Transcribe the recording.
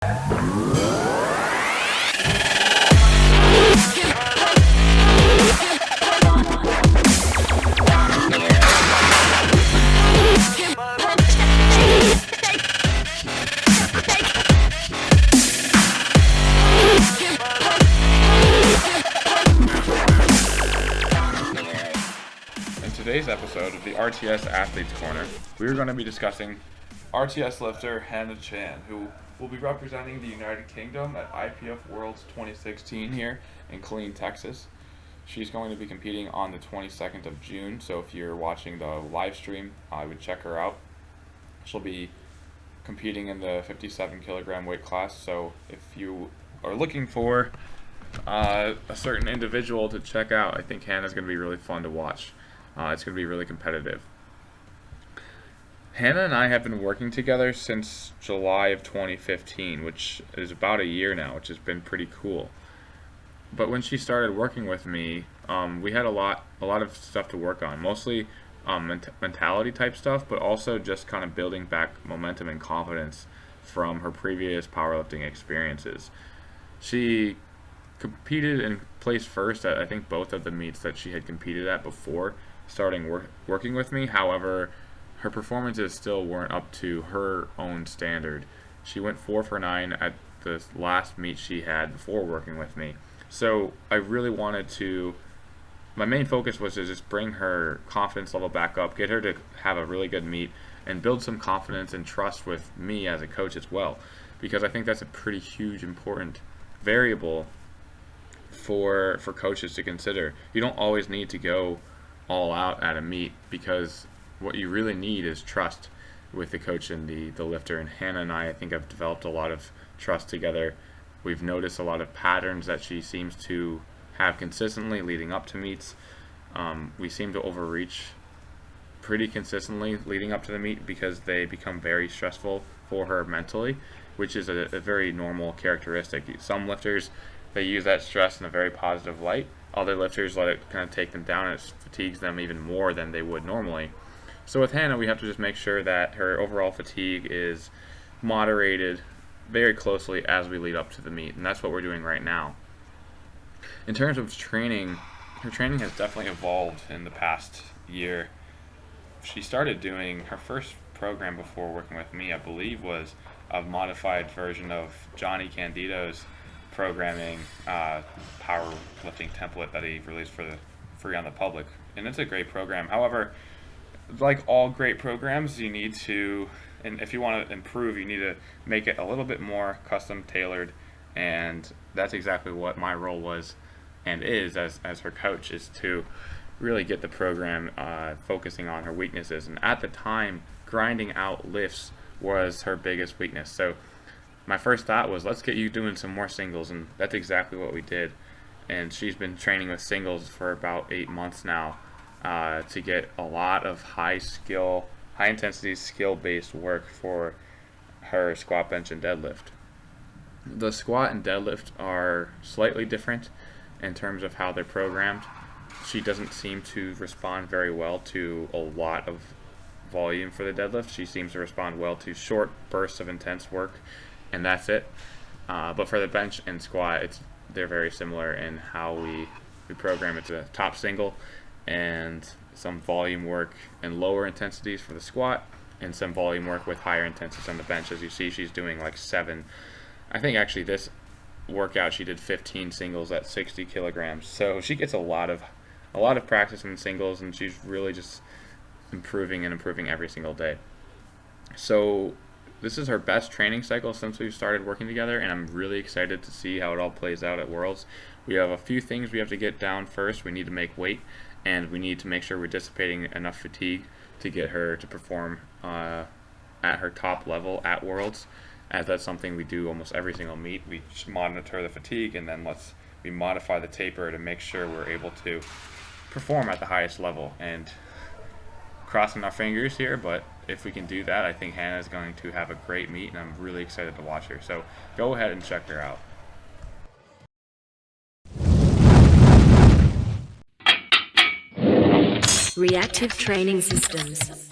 In today's episode of the RTS Athletes Corner, we are going to be discussing RTS lifter Hannah Chan, who will be representing the United Kingdom at IPF Worlds 2016 here in Killeen, Texas. She's going to be competing on the 22nd of June, so if you're watching the live stream, I would check her out. She'll be competing in the 57 kilogram weight class, so if you are looking for a certain individual to check out, I think Hannah's going to be really fun to watch. It's going to be really competitive. Hannah and I have been working together since July of 2015, which is about a year now, which has been pretty cool. But when she started working with me, we had a lot of stuff to work on, mostly mentality type stuff, but also just kind of building back momentum and confidence from her previous powerlifting experiences. She competed and placed first at I think both of the meets that she had competed at before starting working with me. However, her performances still weren't up to her own standard. She went 4 for 9 at the last meet she had before working with me. So I really wanted to, my main focus was to just bring her confidence level back up, get her to have a really good meet, and build some confidence and trust with me as a coach as well. Because I think that's a pretty huge, important variable for coaches to consider. You don't always need to go all out at a meet, because what you really need is trust with the coach and the lifter. And Hannah and I think have developed a lot of trust together. We've noticed a lot of patterns that she seems to have consistently leading up to meets. We seem to overreach pretty consistently leading up to the meet because they become very stressful for her mentally, which is a very normal characteristic. Some lifters, they use that stress in a very positive light. Other lifters let it kind of take them down, and it fatigues them even more than they would normally. So with Hannah, we have to just make sure that her overall fatigue is moderated very closely as we lead up to the meet, and that's what we're doing right now. In terms of training, her training has definitely evolved in the past year. She started doing her first program before working with me, I believe, was a modified version of Johnny Candido's programming powerlifting template that he released for the free on the public, and it's a great program. However, like all great programs, you need to, and if you want to improve, you need to make it a little bit more custom tailored, and that's exactly what my role was and is as her coach, is to really get the program focusing on her weaknesses. And at the time, grinding out lifts was her biggest weakness. So my first thought was, let's get you doing some more singles, and that's exactly what we did. And she's been training with singles for about 8 months now to get a lot of high intensity skill-based work for her squat, bench, and deadlift. The squat and deadlift are slightly different in terms of how they're programmed. She doesn't seem to respond very well to a lot of volume for the deadlift. She seems to respond well to short bursts of intense work, and that's it. But for the bench and squat, they're very similar in how we program it. To top single and some volume work and lower intensities for the squat, and some volume work with higher intensities on the bench. As you see, she's doing like 7. I think actually this workout she did 15 singles at 60 kilograms. So she gets a lot of practice in singles, and she's really just improving every single day. So this is her best training cycle since we've started working together, and I'm really excited to see how it all plays out at Worlds. We have a few things we have to get down first. We need to make weight, and we need to make sure we're dissipating enough fatigue to get her to perform at her top level at Worlds, as that's something we do almost every single meet. We monitor the fatigue, and then we modify the taper to make sure we're able to perform at the highest level. And crossing our fingers here, but if we can do that, I think Hannah is going to have a great meet, and I'm really excited to watch her. So go ahead and check her out. Reactive Training Systems.